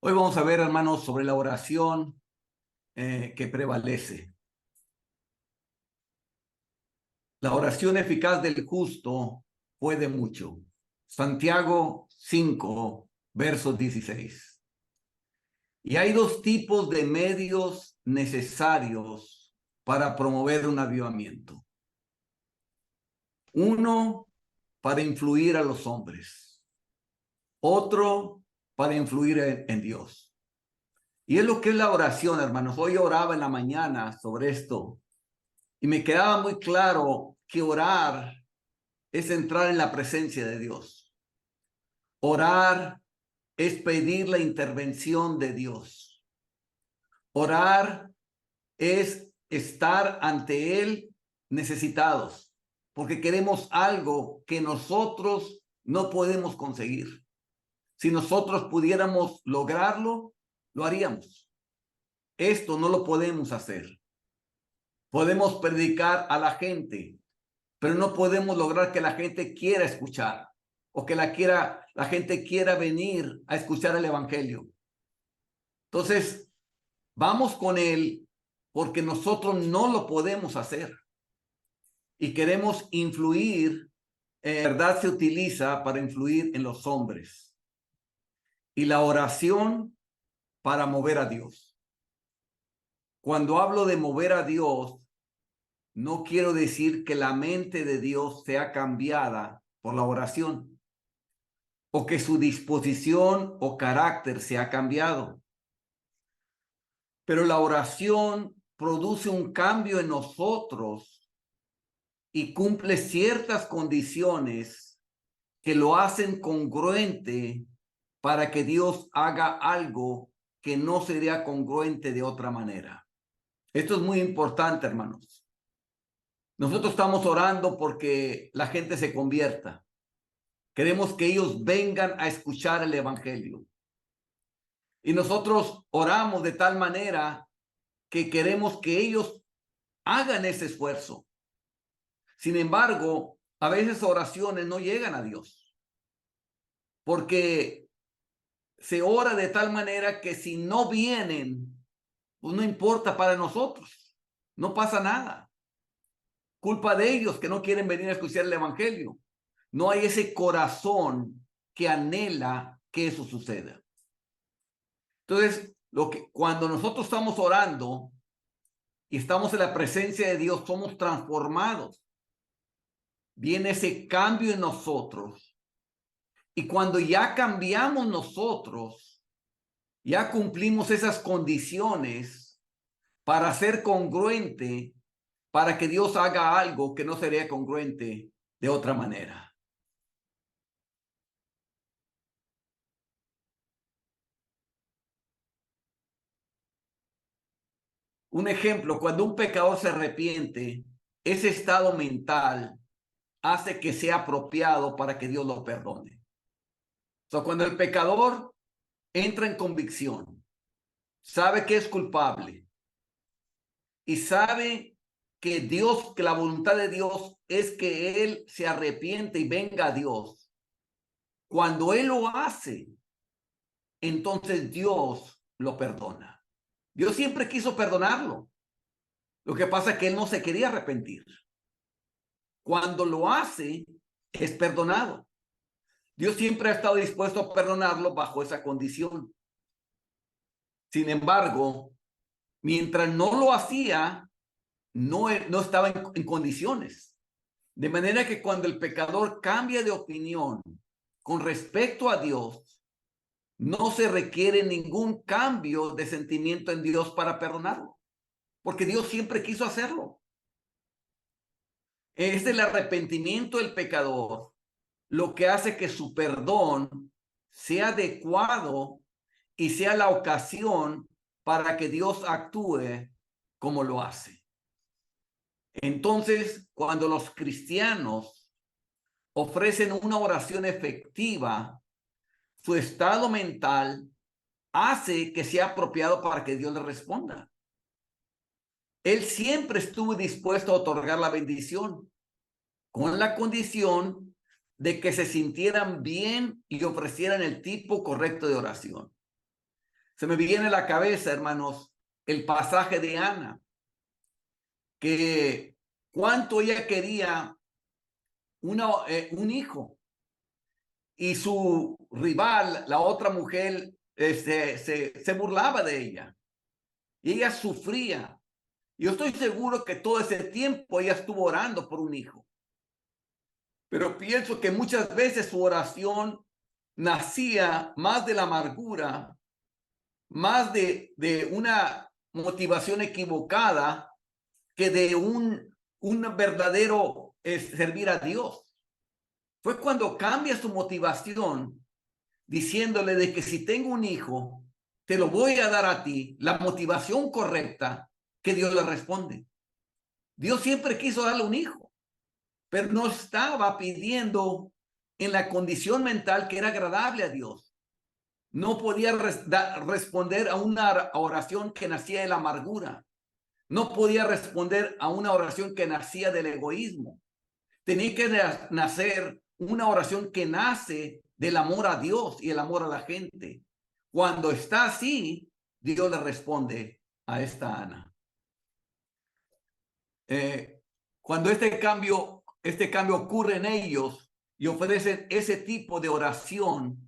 Hoy vamos a ver, hermanos, sobre la oración que prevalece. La oración eficaz del justo puede mucho. Santiago 5, versos 16. Y hay dos tipos de medios necesarios para promover un avivamiento. Uno, para influir a los hombres. Otro, para influir en Dios. Y es lo que es la oración, hermanos. Hoy oraba en la mañana sobre esto y me quedaba muy claro que orar es entrar en la presencia de Dios. Orar es pedir la intervención de Dios. Orar es estar ante Él necesitados, porque queremos algo que nosotros no podemos conseguir. Si nosotros pudiéramos lograrlo, lo haríamos. Esto no lo podemos hacer. Podemos predicar a la gente, pero no podemos lograr que la gente quiera escuchar o que la gente quiera venir a escuchar el evangelio. Entonces, vamos con él porque nosotros no lo podemos hacer y queremos influir. Verdad se utiliza para influir en los hombres y la oración para mover a Dios. Cuando hablo de mover a Dios, no quiero decir que la mente de Dios sea cambiada por la oración o que su disposición o carácter sea cambiado. Pero la oración produce un cambio en nosotros y cumple ciertas condiciones que lo hacen congruente para que Dios haga algo que no sería congruente de otra manera. Esto es muy importante, hermanos. Nosotros estamos orando porque la gente se convierta. Queremos que ellos vengan a escuchar el evangelio. Y nosotros oramos de tal manera que queremos que ellos hagan ese esfuerzo. Sin embargo, a veces oraciones no llegan a Dios. Porque se ora de tal manera que si no vienen, pues no importa para nosotros. No pasa nada. Culpa de ellos que no quieren venir a escuchar el evangelio. No hay ese corazón que anhela que eso suceda. Entonces, cuando nosotros estamos orando y estamos en la presencia de Dios, somos transformados. Viene ese cambio en nosotros. Y cuando ya cambiamos nosotros, ya cumplimos esas condiciones para ser congruente, para que Dios haga algo que no sería congruente de otra manera. Un ejemplo, cuando un pecador se arrepiente, ese estado mental hace que sea apropiado para que Dios lo perdone. O sea, cuando el pecador entra en convicción, sabe que es culpable y sabe que la voluntad de Dios es que él se arrepiente y venga a Dios. Cuando él lo hace, entonces Dios lo perdona. Dios siempre quiso perdonarlo. Lo que pasa es que él no se quería arrepentir. Cuando lo hace, es perdonado. Dios siempre ha estado dispuesto a perdonarlo bajo esa condición. Sin embargo, mientras no lo hacía, no estaba en condiciones. De manera que cuando el pecador cambia de opinión con respecto a Dios, no se requiere ningún cambio de sentimiento en Dios para perdonarlo, porque Dios siempre quiso hacerlo. Es el arrepentimiento del pecador lo que hace que su perdón sea adecuado y sea la ocasión para que Dios actúe como lo hace. Entonces, cuando los cristianos ofrecen una oración efectiva, su estado mental hace que sea apropiado para que Dios le responda. Él siempre estuvo dispuesto a otorgar la bendición, con la condición de que se sintieran bien y ofrecieran el tipo correcto de oración. Se me viene a la cabeza, hermanos, el pasaje de Ana, que cuánto ella quería un hijo, y su rival, la otra mujer, se burlaba de ella, y ella sufría. Yo estoy seguro que todo ese tiempo ella estuvo orando por un hijo, pero pienso que muchas veces su oración nacía más de la amargura, más de una motivación equivocada, que de un verdadero servir a Dios. Fue cuando cambia su motivación, diciéndole de que si tengo un hijo, te lo voy a dar a ti, la motivación correcta, que Dios le responde. Dios siempre quiso darle un hijo, pero no estaba pidiendo en la condición mental que era agradable a Dios. No podía responder a una oración que nacía de la amargura. No podía responder a una oración que nacía del egoísmo. Tenía que nacer una oración que nace del amor a Dios y el amor a la gente. Cuando está así, Dios le responde a esta Ana. Cuando este cambio ocurre en ellos y ofrecen ese tipo de oración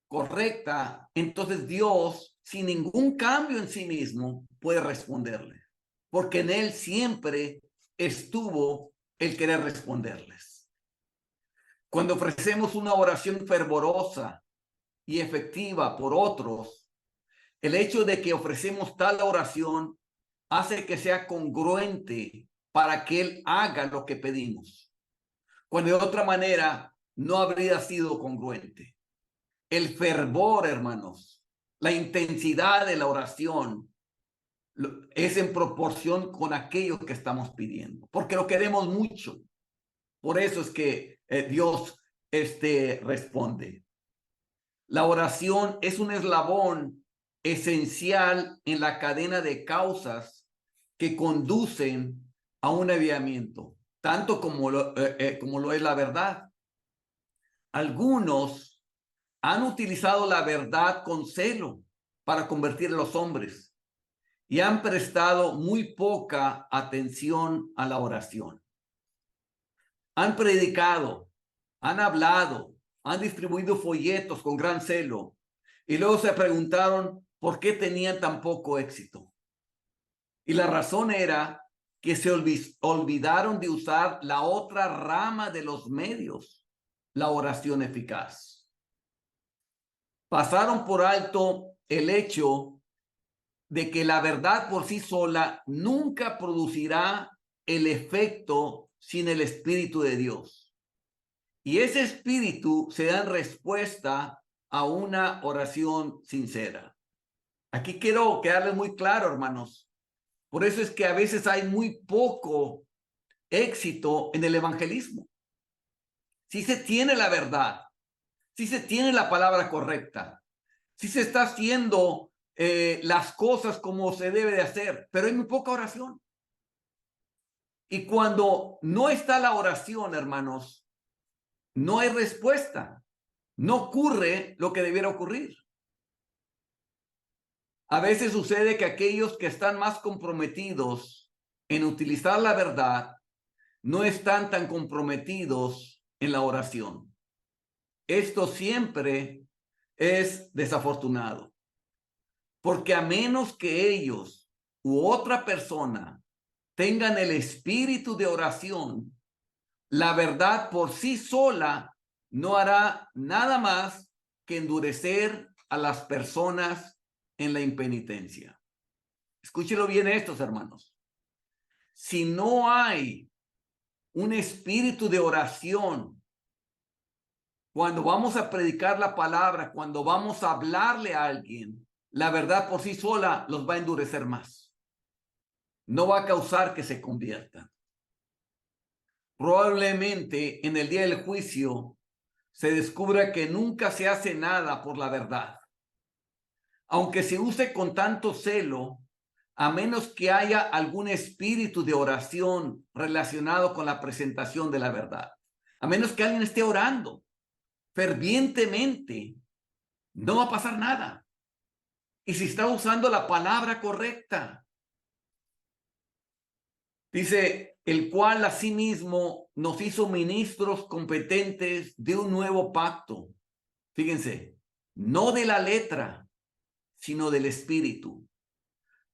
correcta, entonces Dios, sin ningún cambio en sí mismo, puede responderle, porque en él siempre estuvo el querer responderles. Cuando ofrecemos una oración fervorosa y efectiva por otros, el hecho de que ofrecemos tal oración hace que sea congruente para que él haga lo que pedimos, cuando de otra manera no habría sido congruente. El fervor, hermanos, la intensidad de la oración es en proporción con aquello que estamos pidiendo, porque lo queremos mucho. Por eso es que Dios responde. La oración es un eslabón esencial en la cadena de causas que conducen a un avivamiento, tanto como lo es la verdad. Algunos han utilizado la verdad con celo para convertir a los hombres y han prestado muy poca atención a la oración. Han predicado, han hablado, han distribuido folletos con gran celo y luego se preguntaron por qué tenían tan poco éxito. Y la razón era que se olvidaron de usar la otra rama de los medios, la oración eficaz. Pasaron por alto el hecho de que la verdad por sí sola nunca producirá el efecto sin el Espíritu de Dios. Y ese Espíritu se da en respuesta a una oración sincera. Aquí quiero quedarles muy claro, hermanos. Por eso es que a veces hay muy poco éxito en el evangelismo. Si se tiene la verdad, si se tiene la palabra correcta, si se está haciendo las cosas como se debe de hacer, pero hay muy poca oración. Y cuando no está la oración, hermanos, no hay respuesta. No ocurre lo que debiera ocurrir. A veces sucede que aquellos que están más comprometidos en utilizar la verdad no están tan comprometidos en la oración. Esto siempre es desafortunado, porque a menos que ellos u otra persona tengan el espíritu de oración, la verdad por sí sola no hará nada más que endurecer a las personas en la impenitencia. Escúchelo bien estos, hermanos. Si no hay un espíritu de oración, cuando vamos a predicar la palabra, cuando vamos a hablarle a alguien, la verdad por sí sola los va a endurecer más. No va a causar que se conviertan. Probablemente en el día del juicio se descubra que nunca se hace nada por la verdad. Aunque se use con tanto celo, a menos que haya algún espíritu de oración relacionado con la presentación de la verdad. A menos que alguien esté orando fervientemente, no va a pasar nada. y si está usando la palabra correcta. Dice, el cual asimismo nos hizo ministros competentes de un nuevo pacto. Fíjense, no de la letra, sino del espíritu.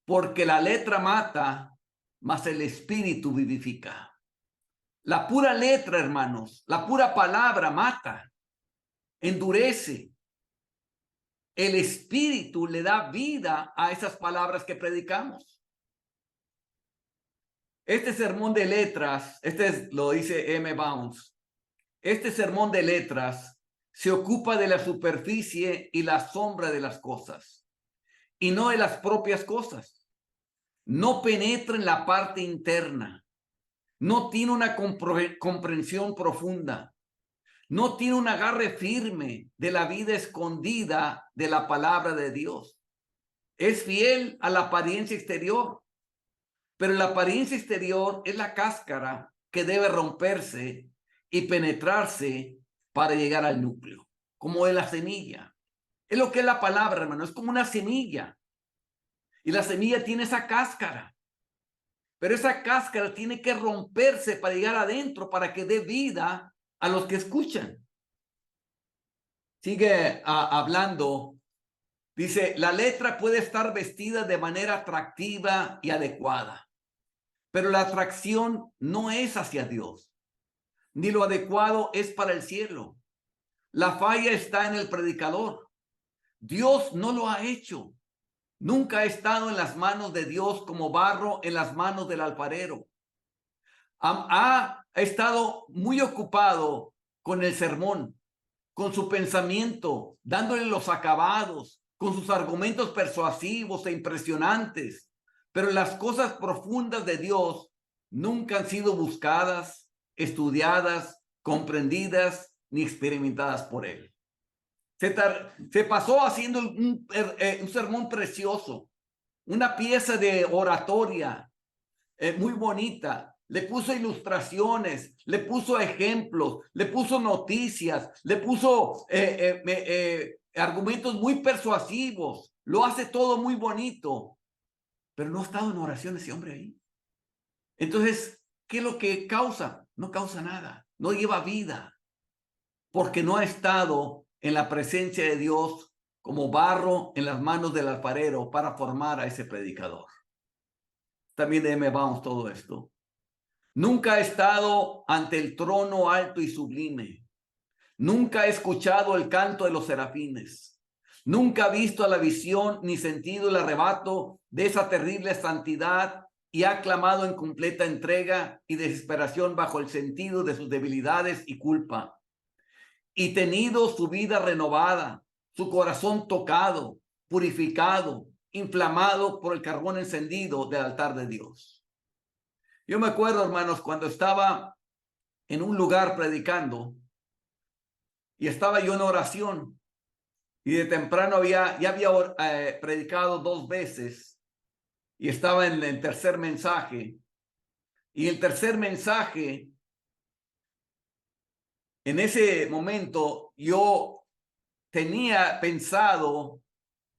Porque la letra mata, mas el espíritu vivifica. La pura letra, hermanos, la pura palabra mata, endurece. El espíritu le da vida a esas palabras que predicamos. Este sermón de letras, lo dice M. Bounds, este sermón de letras se ocupa de la superficie y la sombra de las cosas, y no de las propias cosas. No penetra en la parte interna, no tiene una comprensión profunda, no tiene un agarre firme de la vida escondida de la palabra de Dios. Es fiel a la apariencia exterior, pero la apariencia exterior es la cáscara que debe romperse y penetrarse para llegar al núcleo, como es la semilla. Es lo que es la palabra, hermano, es como una semilla. Y la semilla tiene esa cáscara, pero esa cáscara tiene que romperse para llegar adentro, para que dé vida a los que escuchan. Sigue hablando. Dice, la letra puede estar vestida de manera atractiva y adecuada, pero la atracción no es hacia Dios, ni lo adecuado es para el cielo. La falla está en el predicador. Dios no lo ha hecho. Nunca ha estado en las manos de Dios como barro en las manos del alfarero. Ha estado muy ocupado con el sermón, con su pensamiento, dándole los acabados, con sus argumentos persuasivos e impresionantes. Pero las cosas profundas de Dios nunca han sido buscadas, estudiadas, comprendidas ni experimentadas por él. Se pasó haciendo un sermón precioso, una pieza de oratoria muy bonita. Le puso ilustraciones, le puso ejemplos, le puso noticias, le puso argumentos muy persuasivos. Lo hace todo muy bonito, pero no ha estado en oración ese hombre ahí. Entonces, ¿qué es lo que causa? No causa nada, no lleva vida, porque no ha estado en la presencia de Dios como barro en las manos del alfarero para formar a ese predicador. También de M. Bounds todo esto. Nunca ha estado ante el trono alto y sublime. Nunca ha escuchado el canto de los serafines. Nunca ha visto la visión ni sentido el arrebato de esa terrible santidad y ha clamado en completa entrega y desesperación bajo el sentido de sus debilidades y culpa. Y tenido su vida renovada, su corazón tocado, purificado, inflamado por el carbón encendido del altar de Dios. Yo me acuerdo, hermanos, cuando estaba en un lugar predicando y estaba yo en oración y de temprano ya había predicado 2 veces y estaba en el tercer mensaje. Y el tercer mensaje, en ese momento yo tenía pensado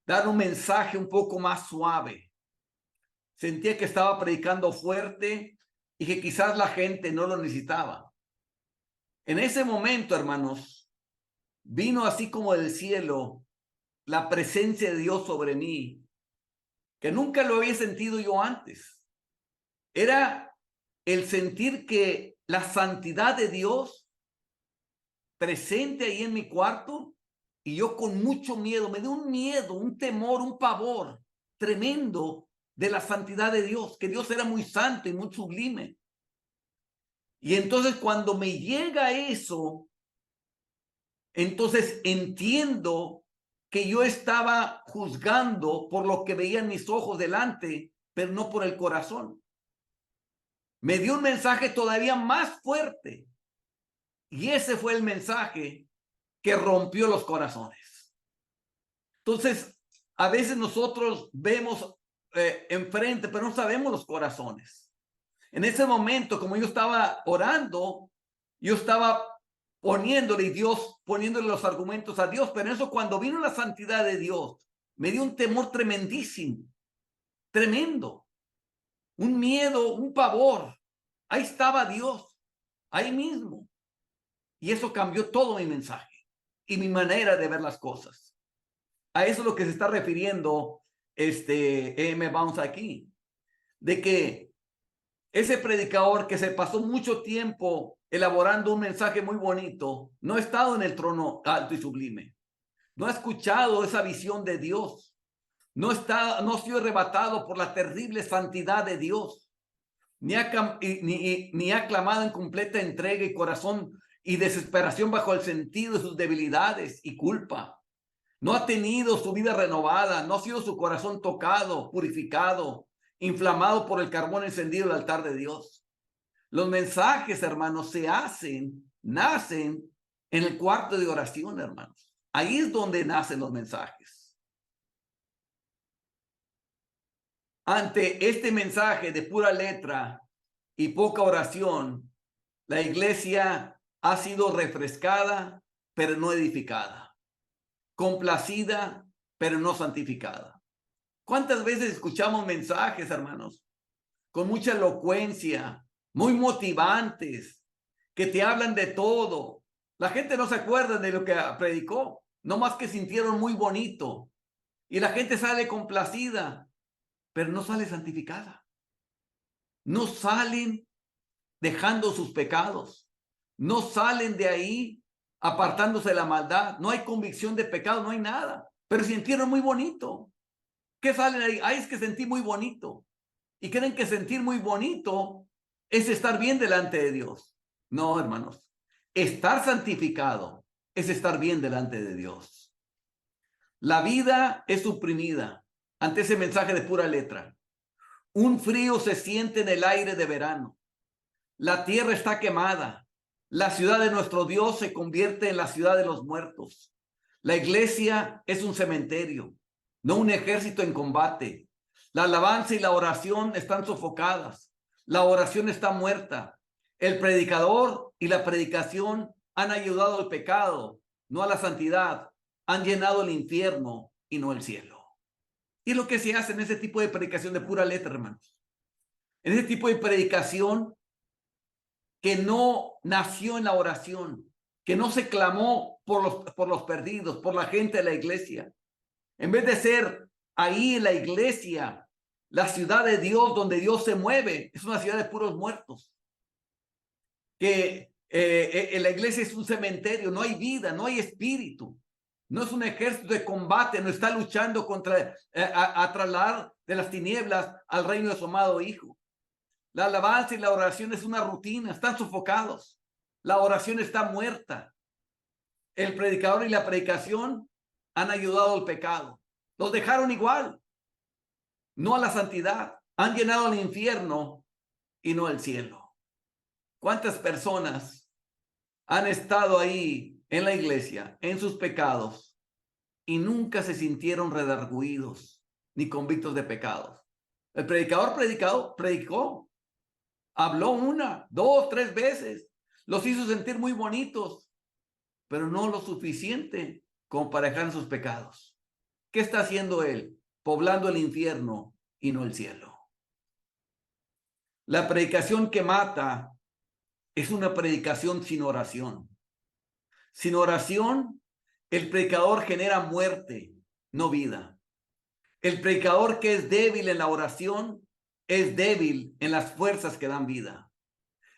dar un mensaje un poco más suave. Sentía que estaba predicando fuerte y que quizás la gente no lo necesitaba. En ese momento, hermanos, vino así como del cielo la presencia de Dios sobre mí, que nunca lo había sentido yo antes. Era el sentir que la santidad de Dios presente ahí en mi cuarto y yo con mucho miedo, me dio un miedo, un temor, un pavor tremendo de la santidad de Dios, que Dios era muy santo y muy sublime. Y entonces cuando me llega eso, entonces entiendo que yo estaba juzgando por lo que veían mis ojos delante, pero no por el corazón. Me dio un mensaje todavía más fuerte. Y ese fue el mensaje que rompió los corazones. Entonces, a veces nosotros vemos enfrente, pero no sabemos los corazones. En ese momento, como yo estaba orando, yo estaba poniéndole los argumentos a Dios, pero eso cuando vino la santidad de Dios me dio un temor tremendísimo, tremendo, un miedo, un pavor. Ahí estaba Dios, ahí mismo. Y eso cambió todo mi mensaje y mi manera de ver las cosas. A eso es lo que se está refiriendo M. Bounds aquí, de que ese predicador que se pasó mucho tiempo elaborando un mensaje muy bonito, no ha estado en el trono alto y sublime, no ha escuchado esa visión de Dios, no ha sido arrebatado por la terrible santidad de Dios, ni ha clamado en completa entrega y corazón y desesperación bajo el sentido de sus debilidades y culpa. No ha tenido su vida renovada, no ha sido su corazón tocado, purificado, inflamado por el carbón encendido del altar de Dios. Los mensajes, hermanos, nacen en el cuarto de oración, hermanos. Ahí es donde nacen los mensajes. Ante este mensaje de pura letra y poca oración, la iglesia ha sido refrescada, pero no edificada, complacida, pero no santificada. ¿Cuántas veces escuchamos mensajes, hermanos, con mucha elocuencia, muy motivantes, que te hablan de todo? La gente no se acuerda de lo que predicó, no más que sintieron muy bonito. Y la gente sale complacida, pero no sale santificada. No salen dejando sus pecados. No salen de ahí apartándose de la maldad. No hay convicción de pecado, no hay nada. Pero sintieron muy bonito. ¿Qué salen ahí? Ay, es que sentí muy bonito. Y creen que sentir muy bonito es estar bien delante de Dios. No, hermanos. Estar santificado es estar bien delante de Dios. La vida es suprimida ante ese mensaje de pura letra. Un frío se siente en el aire de verano. La tierra está quemada. La ciudad de nuestro Dios se convierte en la ciudad de los muertos. La iglesia es un cementerio, no un ejército en combate. La alabanza y la oración están sofocadas. La oración está muerta. El predicador y la predicación han ayudado al pecado, no a la santidad. Han llenado el infierno y no el cielo. Y es lo que se hace en ese tipo de predicación de pura letra, hermanos. En ese tipo de predicación que no nació en la oración, que no se clamó por los perdidos, por la gente de la iglesia. En vez de ser ahí en la iglesia, la ciudad de Dios, donde Dios se mueve, es una ciudad de puros muertos. Que en la iglesia es un cementerio, no hay vida, no hay espíritu. No es un ejército de combate, no está luchando contra, a trasladar de las tinieblas al reino de su amado Hijo. La alabanza y la oración es una rutina, están sofocados. La oración está muerta. El predicador y la predicación han ayudado al pecado. Los dejaron igual, no a la santidad. Han llenado el infierno y no el cielo. ¿Cuántas personas han estado ahí en la iglesia, en sus pecados, y nunca se sintieron redarguidos ni convictos de pecados? El predicador predicó, habló 1, 2, 3 veces, los hizo sentir muy bonitos, pero no lo suficiente como para dejar sus pecados. ¿Qué está haciendo él? Poblando el infierno y no el cielo. La predicación que mata es una predicación sin oración. Sin oración, el predicador genera muerte, no vida. El predicador que es débil en la oración es débil en las fuerzas que dan vida.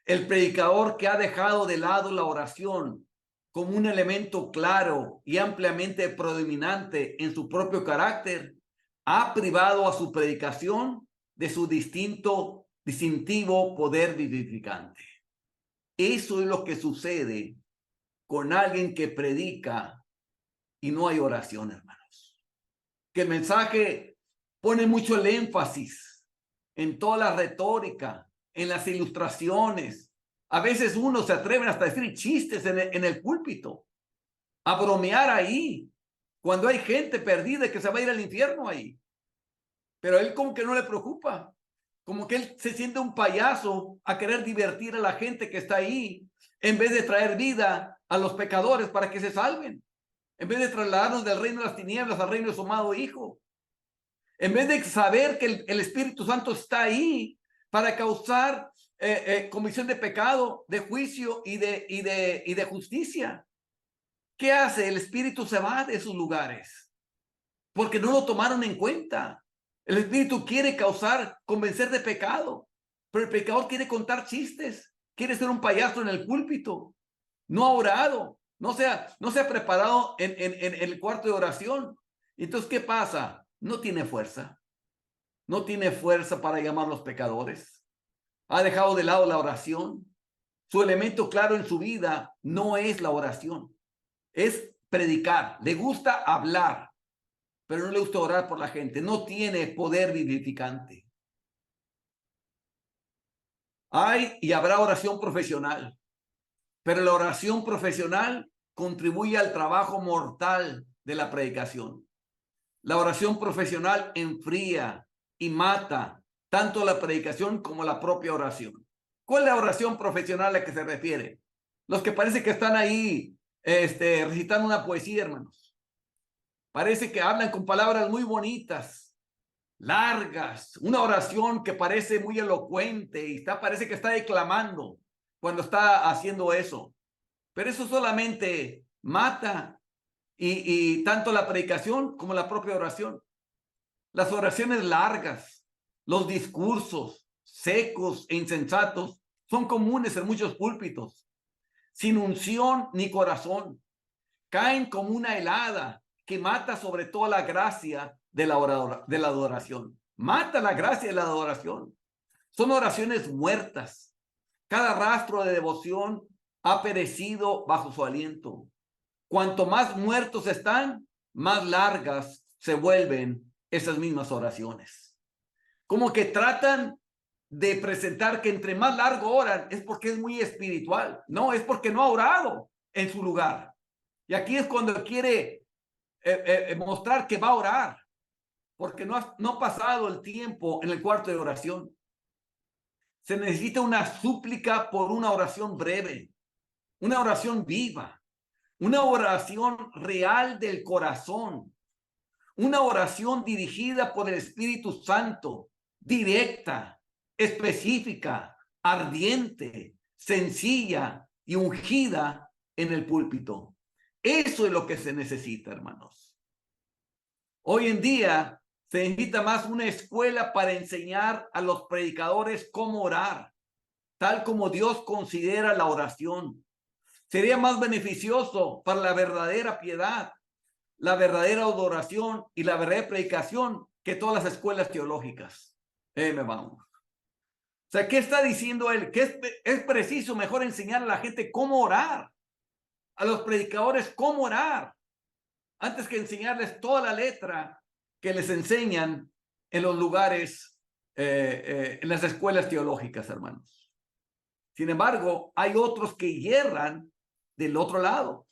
El predicador que ha dejado de lado la oración como un elemento claro y ampliamente predominante en su propio carácter, ha privado a su predicación de su distintivo poder vivificante. Eso es lo que sucede con alguien que predica y no hay oración, hermanos. Que el mensaje pone mucho el énfasis en toda la retórica, en las ilustraciones. A veces uno se atreve hasta a decir chistes en el púlpito, a bromear ahí, cuando hay gente perdida que se va a ir al infierno ahí. Pero a él como que no le preocupa, como que él se siente un payaso a querer divertir a la gente que está ahí, en vez de traer vida a los pecadores para que se salven. En vez de trasladarnos del reino de las tinieblas al reino de su amado Hijo. En vez de saber que el Espíritu Santo está ahí para causar comisión de pecado, de juicio y de justicia. ¿Qué hace? El Espíritu se va de esos lugares porque no lo tomaron en cuenta. El Espíritu quiere convencer de pecado, pero el pecador quiere contar chistes, quiere ser un payaso en el púlpito. No ha orado, no se ha preparado en el cuarto de oración. Entonces, ¿qué pasa? No tiene fuerza. No tiene fuerza para llamar a los pecadores. Ha dejado de lado la oración. Su elemento claro en su vida no es la oración. Es predicar. Le gusta hablar, pero no le gusta orar por la gente. No tiene poder vivificante. Hay y habrá oración profesional, pero la oración profesional contribuye al trabajo mortal de la predicación. La oración profesional enfría y mata tanto la predicación como la propia oración. ¿Cuál es la oración profesional a la que se refiere? Los que parece que están ahí recitando una poesía, hermanos. Parece que hablan con palabras muy bonitas, largas, una oración que parece muy elocuente y parece que está declamando cuando está haciendo eso. Pero eso solamente mata y tanto la predicación como la propia oración. Las oraciones largas, los discursos secos e insensatos son comunes en muchos púlpitos, sin unción ni corazón. Caen como una helada que mata sobre todo la gracia de la adoración. Mata la gracia de la adoración. Son oraciones muertas. Cada rastro de devoción ha perecido bajo su aliento. Cuanto más muertos están, más largas se vuelven esas mismas oraciones. Como que tratan de presentar que entre más largo oran es porque es muy espiritual. No, es porque no ha orado en su lugar. Y aquí es cuando quiere mostrar que va a orar, porque no ha pasado el tiempo en el cuarto de oración. Se necesita una súplica por una oración breve, una oración viva, una oración real del corazón, una oración dirigida por el Espíritu Santo, directa, específica, ardiente, sencilla y ungida en el púlpito. Eso es lo que se necesita, hermanos. Hoy en día se necesita más una escuela para enseñar a los predicadores cómo orar, tal como Dios considera la oración. Sería más beneficioso para la verdadera piedad, la verdadera adoración y la verdadera predicación que todas las escuelas teológicas. Me vamos. O sea, ¿qué está diciendo él? Que es preciso mejor enseñar a la gente cómo orar, a los predicadores cómo orar, antes que enseñarles toda la letra que les enseñan en los lugares, en las escuelas teológicas, hermanos. Sin embargo, hay otros que hierran del otro lado.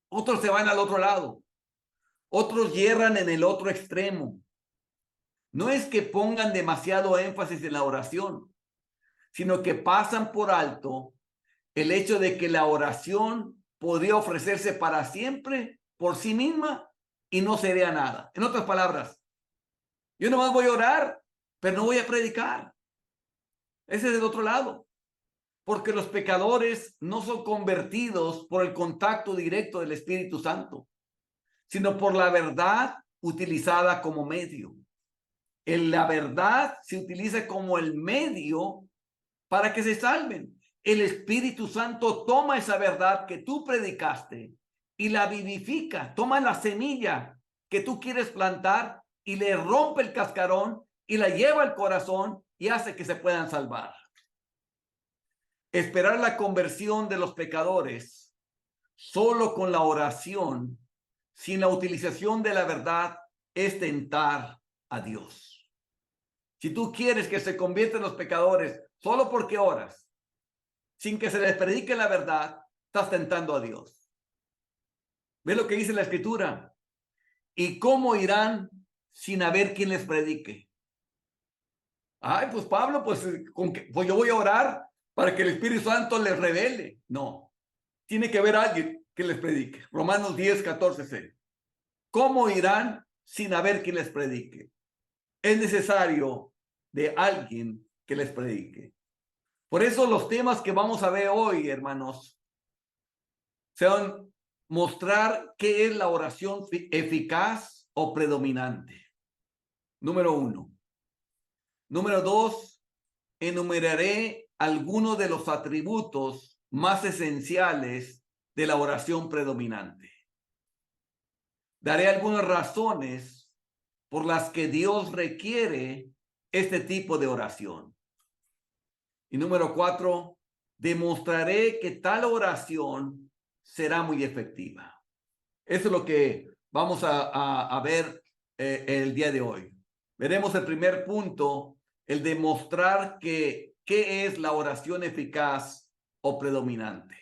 Otros se van al otro lado. Otros hierran en el otro extremo. No es que pongan demasiado énfasis en la oración, sino que pasan por alto el hecho de que la oración podría ofrecerse para siempre por sí misma y no sería nada. En otras palabras, yo nomás voy a orar, pero no voy a predicar. Ese es del otro lado. Porque los pecadores no son convertidos por el contacto directo del Espíritu Santo, sino por la verdad utilizada como medio. La verdad se utiliza como el medio para que se salven. El Espíritu Santo toma esa verdad que tú predicaste y la vivifica, toma la semilla que tú quieres plantar y le rompe el cascarón y la lleva al corazón y hace que se puedan salvar. Esperar la conversión de los pecadores solo con la oración, sin la utilización de la verdad, es tentar a Dios. Si tú quieres que se conviertan los pecadores solo porque oras, sin que se les predique la verdad, estás tentando a Dios. ¿Ves lo que dice la Escritura? ¿Y cómo irán sin haber quien les predique? Ay, pues Pablo, pues yo voy a orar para que el Espíritu Santo les revele. No, tiene que haber alguien que les predique. Romanos 10:14. ¿Cómo irán sin haber quien les predique? Es necesario de alguien que les predique. Por eso los temas que vamos a ver hoy, hermanos, son mostrar qué es la oración eficaz o predominante. Número 1. Número 2, enumeraré algunos de los atributos más esenciales de la oración predominante. Daré algunas razones por las que Dios requiere este tipo de oración. Y número 4, demostraré que tal oración será muy efectiva. Eso es lo que vamos a ver el día de hoy. Veremos el primer punto, el demostrar qué es la oración eficaz o predominante.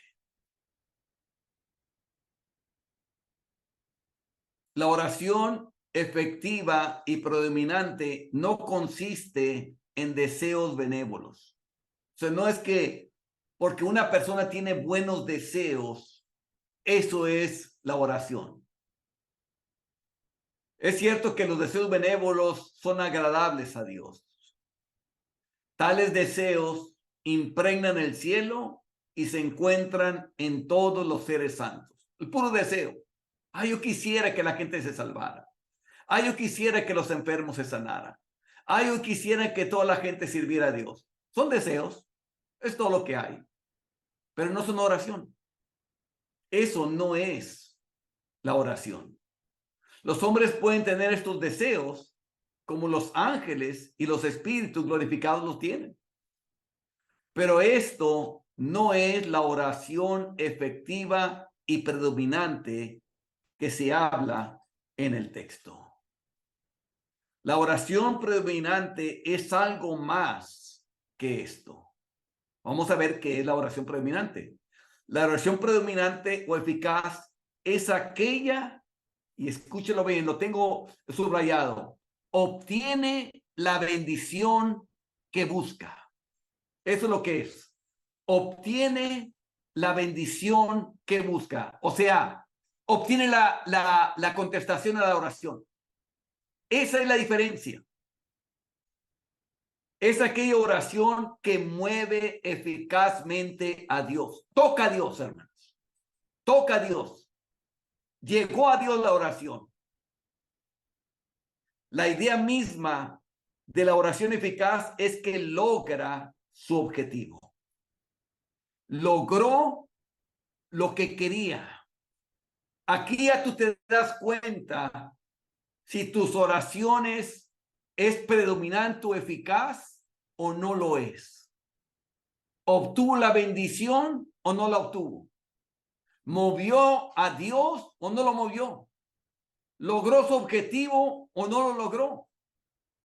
La oración efectiva y predominante no consiste en deseos benévolos. O sea, no es que porque una persona tiene buenos deseos, eso es la oración. Es cierto que los deseos benévolos son agradables a Dios. Tales deseos impregnan el cielo y se encuentran en todos los seres santos. El puro deseo. Ay, yo quisiera que la gente se salvara. Ay, yo quisiera que los enfermos se sanaran. Ay, yo quisiera que toda la gente sirviera a Dios. Son deseos. Es todo lo que hay. Pero no es una oración. Eso no es la oración. Los hombres pueden tener estos deseos como los ángeles y los espíritus glorificados los tienen. Pero esto no es la oración efectiva y predominante que se habla en el texto. La oración predominante es algo más que esto. Vamos a ver qué es la oración predominante. La oración predominante o eficaz es aquella, y escúchelo bien, lo tengo subrayado, obtiene la bendición que busca. Eso es lo que es. Obtiene la bendición que busca. O sea, obtiene la contestación a la oración. Esa es la diferencia. Es aquella oración que mueve eficazmente a Dios. Toca a Dios, hermanos. Toca a Dios. Llegó a Dios la oración. La idea misma de la oración eficaz es que logra su objetivo. Logró lo que quería. Aquí ya tú te das cuenta si tus oraciones es predominante o eficaz o no lo es. ¿Obtuvo la bendición o no la obtuvo? ¿Movió a Dios o no lo movió? ¿Logró su objetivo o no lo logró?